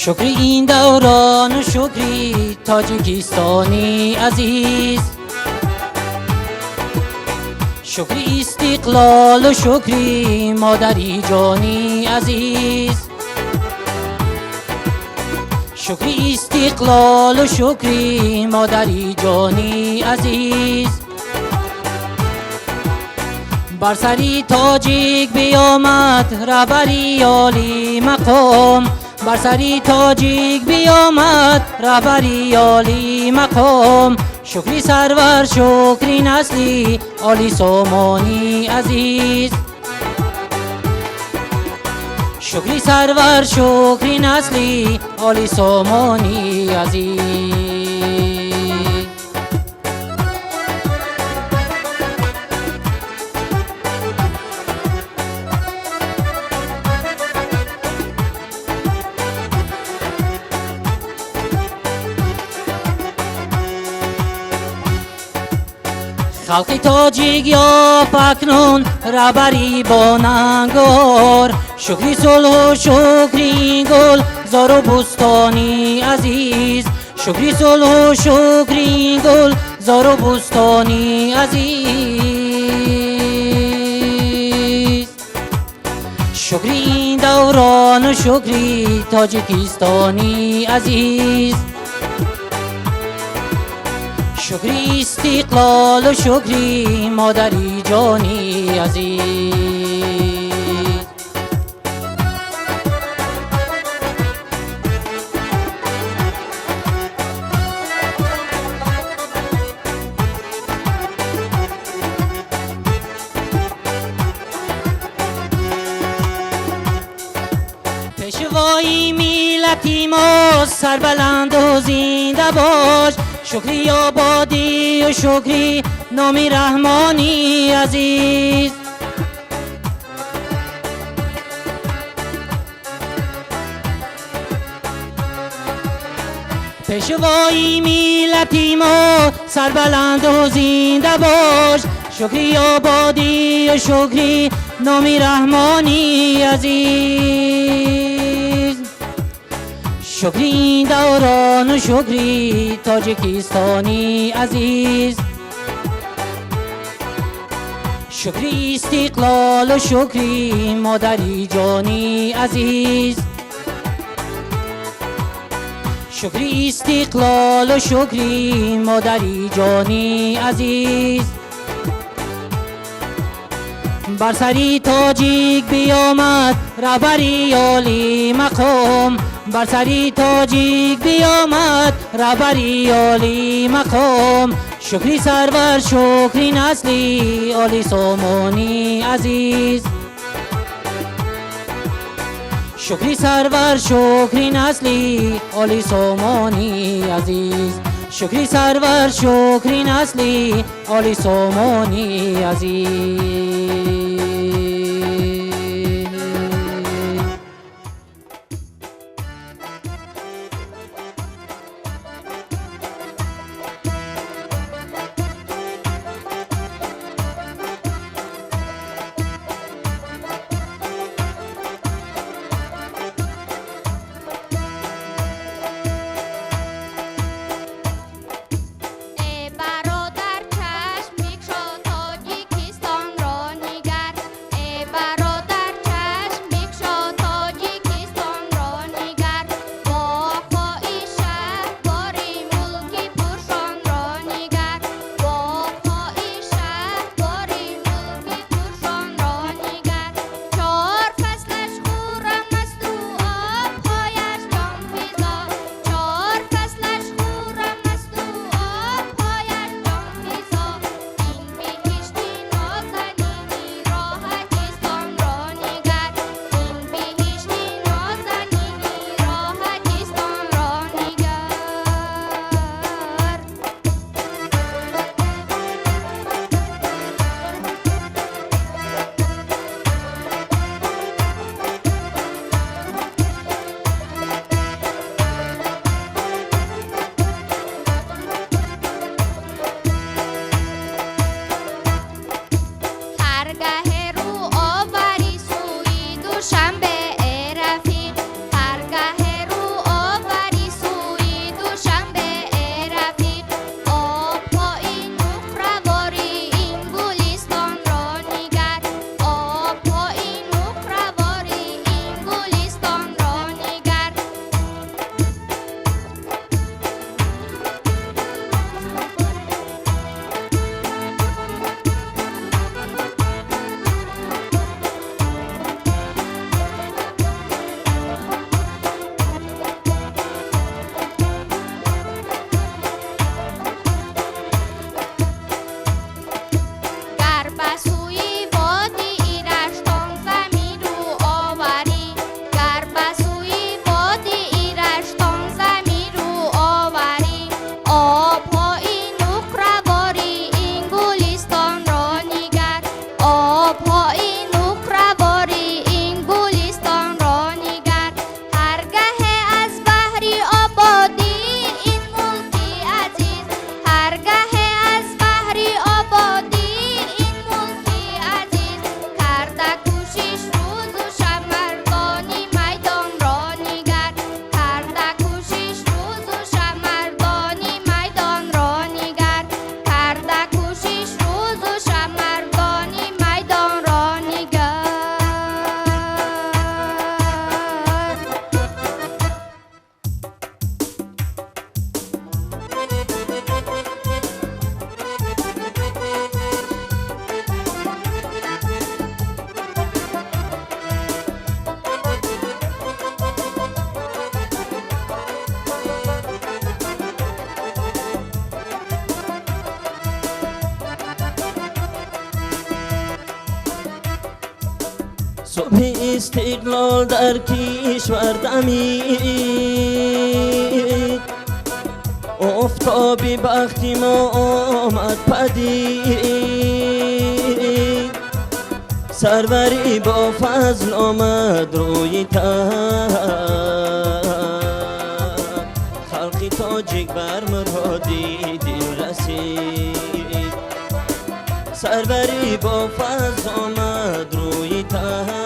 شکری این دوران و شکری تاجیکستانی عزیز، شکری استقلال و شکری مادری جانی عزیز، شکری استقلال و شکری مادری جانی عزیز. بر سری تاجیک بیامد رهبری عالی مقام، بر سری تاجیک بیامد رهبری عالی مقام. شکری سرور شکری نسلی عالی سامانی عزیز، شکری سرور شکری نسلی عالی سامانی عزیز. خلق تاجیک یا اکنون رهبری باننگار، شکری صلح و شکری گل زار و بستانی عزیز، شکری صلح و شکری گل زار و بستانی عزیز. شکری این دوران و شکری تاجیکستانی عزیز، شکری استقلال و شکری مادری جانی عزیز. پیشوای ملتی ما سربلند و زنده باش، شکری آبادی و شکری نامی رحمانی عزیز. پیشوای ملتی ما سربلند و زنده باش، شکری آبادی و شکری نامی رحمانی عزیز. شکری دوران و شکری تاجیکستانی عزیز، شکری استقلال و شکری مادری جانی عزیز، شکری استقلال و شکری مادری جانی عزیز. بر سری تاجیک بیامد رهبری عالی مقام، بر سری تاجیک بیامد رهبری عالی مقام. شکری سرور شکری نسلی عالی سامانی عزیز، شکری سرور شکری نسلی عالی سامانی عزیز، شکری سرور شکری نسلی عالی سامانی عزیز. برادر چشم میکشا تاجیکستان را صبح استقلال در کشور دمید، آفتاب بختی ما آمد پدید، سروری با فضل آمد روی تخت، خلقی تاجیک بر مرادی دل رسید، سروری با فضل آمد روی تخت،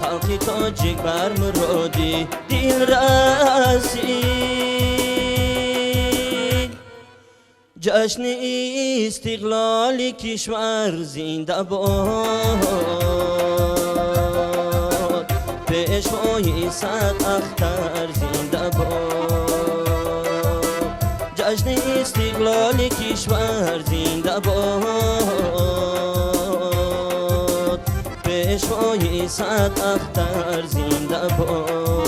خلقی تاجیک بر مرادی دل رسید. جشن استقلال کشور زنده باد، پیشوای صد اختر زنده باد، جشن استقلال کشور زنده باد، پیشوای صد اختر زنده باد.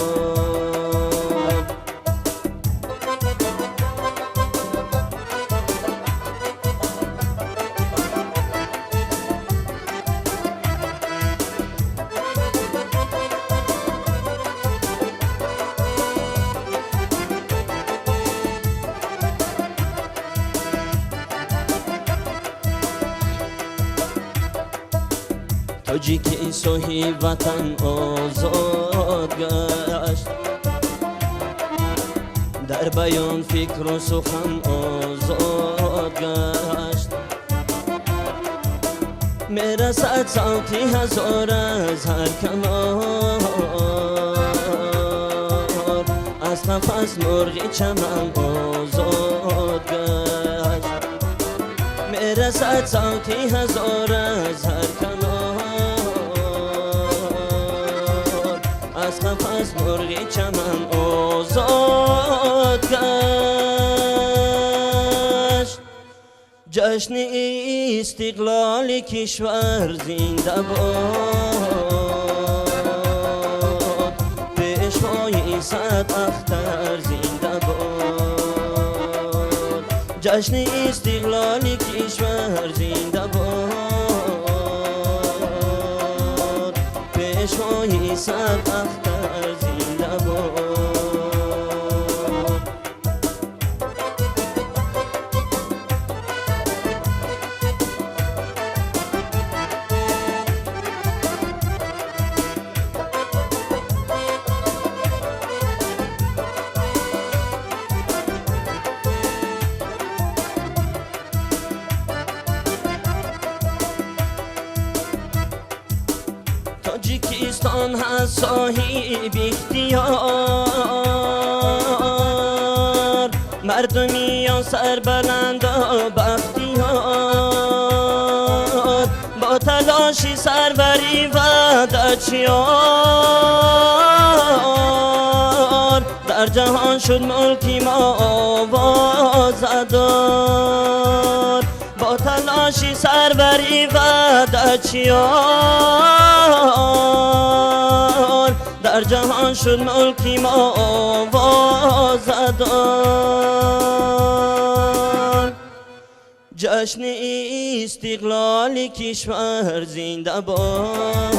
تاجیکی صاحب وطن آزاد گشت، در بیان فکر و سخن آزاد گشت، میرسد صوتی هزار از هر کنار، از نفس مرغ چمن آزاد گشت، میرسد صوتی هزار از هر کنار، از نفس مرغ چمن آزاد گشت. جشن استقلال کشور زنده باد، پیشوای صد اختر زنده باد، جشن استقلال کشور زنده باد، پیشوای صد اختر زنده باد. تاجیکستان هست صاحب اختیار، مردمیان سربلند و بختیار، با تلاشی سروری و دچیار، در جهان شد ملکی ما آوازدار، با تلاشی سروری و دچیار، در جهان شد ملکی ما آوازدار. جشن استقلال کشور زنده باد،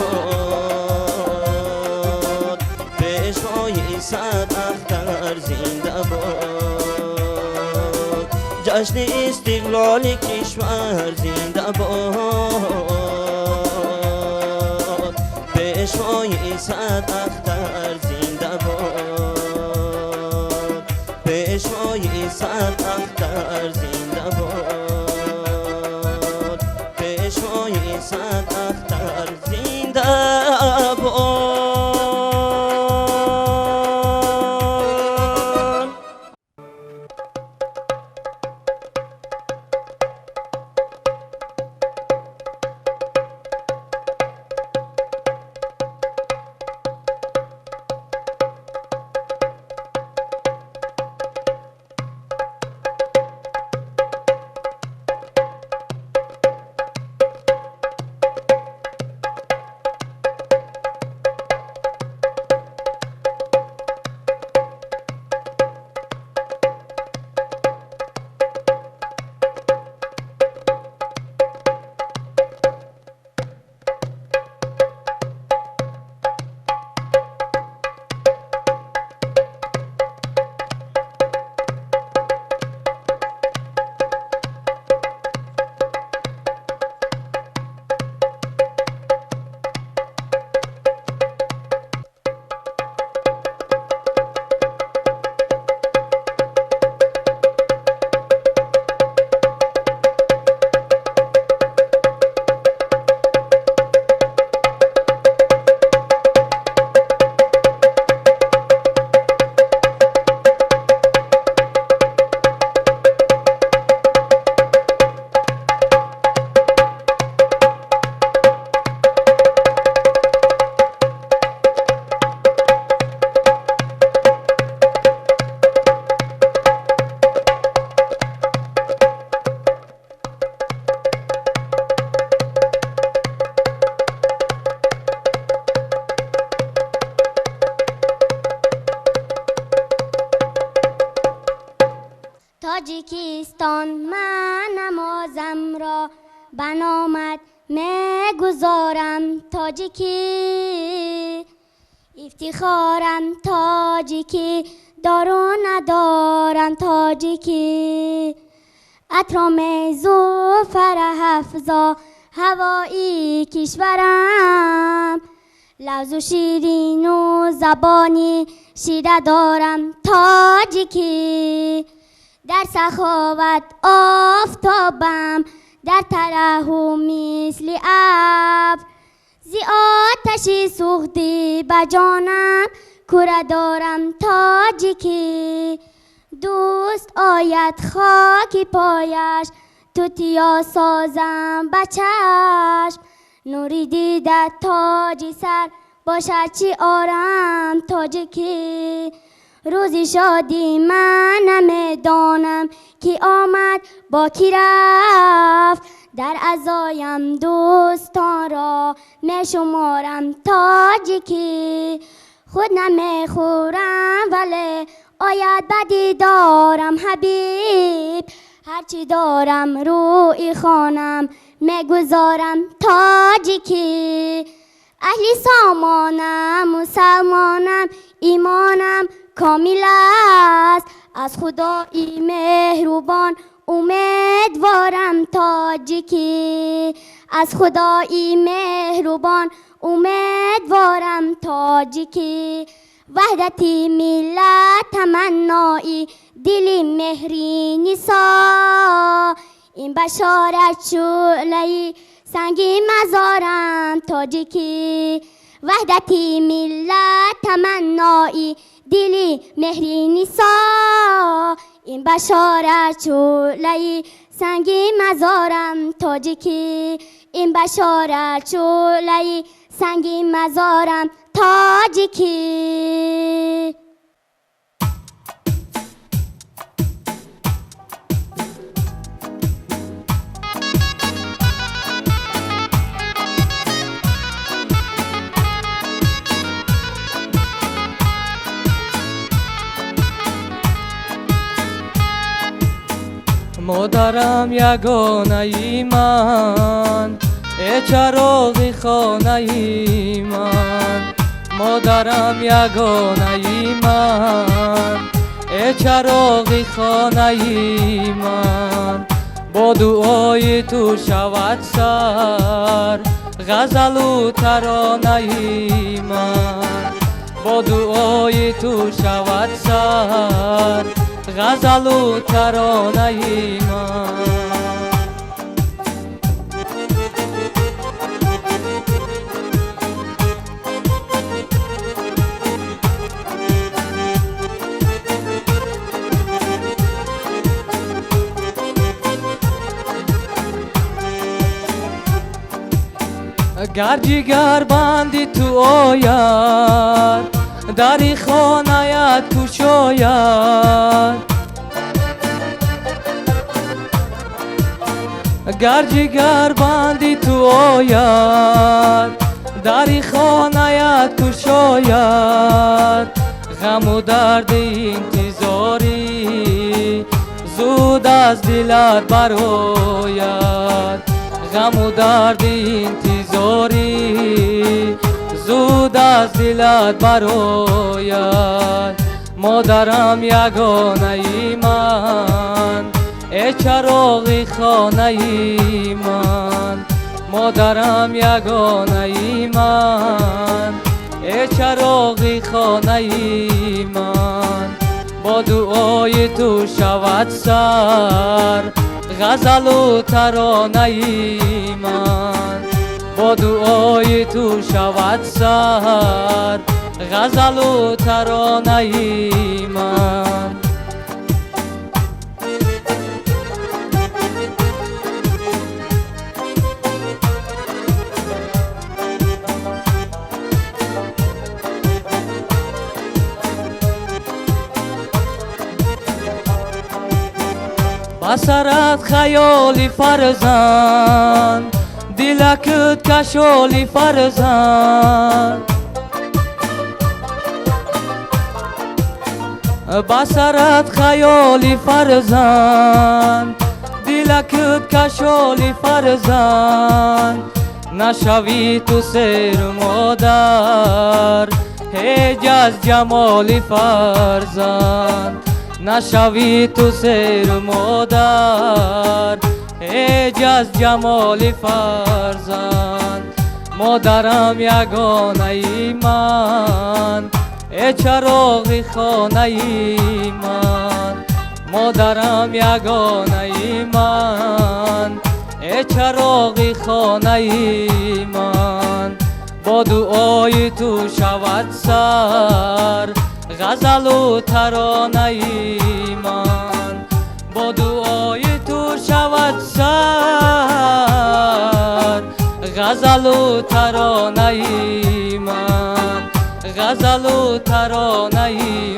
پیشوای صد اختر زنده باد، جشن استقلال کشور زنده باد، پیشوای صد اختر زنده باد، پیشوای صد اختر زنده باد، پیشوای صد اختر زنده باد. تاجیکستان من نمازم را بنامد میگذارم تاجیکی افتخارم تاجیکی دارو ندارم تاجیکی اطرام زوفر حفظا هوایی کشورم لوز و شیرین و زبانی شیره دارم تاجیکی در سخاوت آفتابم در ترحم مثل ابر زی آتشی سوختی به جانم کوره دارم تاجیکی دوست آید خاکی پایش توتیا سازم به چشم نوری دیده تاجی سر باشد چی آرم تاجیکی روزی شادی من نمیدانم کی آمد با کی رفت در عزایم دوستان را میشمارم تاجیکی خود نمیخورم ولی آید بدی دارم حبیب هرچی دارم روی خانم میگذارم تاجیکی اهلی سامانم مسلمانم ایمانم کامل است از خدای مهربان امیدوارم تاجیکی از خدای مهربان امیدوارم تاجیکی وحدتی ملت تمنایی دلی مهری نیسا این بشارت شعله‌ای سنگی مزارم تاجیکی وحدتی ملت تمنایی دلی مهری نیسا این بشارت شعله‌ای سنگی مزارم تاجیکی این بشارت شعله‌ای سنگی مزارم تاجیکی مادرم یگانه ای من ای چراغ خانه ای من مادرم یگانه ای من ای چراغ خانه ای من با دعای تو شود سر غزل و ترانه ای من با دعای تو شود سر غزل و ترانه ای من گر جگر بندی تو آید دری خانه‌ات گشاید گر جگر بندی تو آید دری خانه‌ات گشاید غم و درد انتظاری زود از دلت برآید غم و درد انتظاری زود از دلت برآید مادرم یگانه ای من ای چراغ خانه ای من مادرم یگانه ای من ای چراغ خانه ای من با دعای تو شود سر غزل و ترانه ای من با دعای تو شود سر غزل و ترانه ای من بسرت خیالی فرزند دلکت کشالی فرزند با سرت خیالی فرزند دلکت کشالی فرزند نشوی تو سیر مادر هیچ از جمالی فرزند نشوی تو سیر مادر هیچ از جمالی فرزند مادرم یگانه ای من ای چراغ خانه ای من مادرم یگانه ای من ای چراغ خانه ای من با دعای تو شود سر غزل و ترانه ای من با دعای تو شود سر غزل و ترانه ای من غزل و ترانه ای